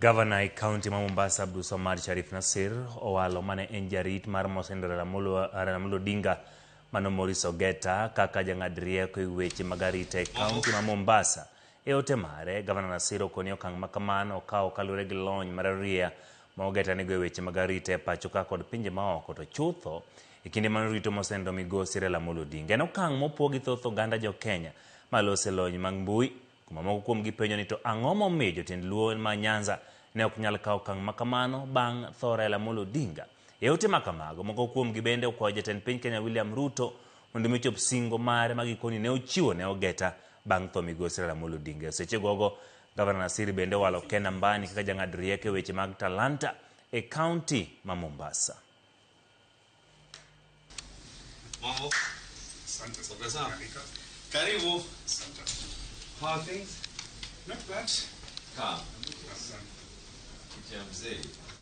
Governor e County ma Mombasa Abdulswamad Sharif Nassir owalo mane en jarit mar Mosend Ramogi Odinga mano Morris Ogeta kaka jang'ad rieko e weche mag arita e County ma Mombasa. E ote mare, Governor Nassir okoni okang' ma kamano okawo kaluwore gi lony mar aria ma Ogeta nigo e weche mag arita e pacho ka kod pinje maoko to chutho e kinde mano rito Mosend Migosi Raila Amolo Odinga. En okang' mopuo gi thoth oganda jo Kenya malose lony mag mbui, kuma moko kuom gipenjo ni to ang'o momiyo jotend luo ma Nyanza ne ok nyal kawo okang' ma kamano bang' tho Raila Amolo Odinga. E ote ma kamago, moko kuom gibende okwayo jatend piny Kenya William Ruto mondo mi chop singo mare ma gikoni ne ochiwo ne Ogeta bang' tho Migosi Raila Amolo Odinga. Seche gogo, Governor Nassir bende owalo Ken Ambani kaka jang'ad rieko e weche mag talanta e County ma Mombasa. Mambo. Asante. Sana. Karibu. Asante. How are things? Not bad. Calm. Asante. Kitu ya mzee.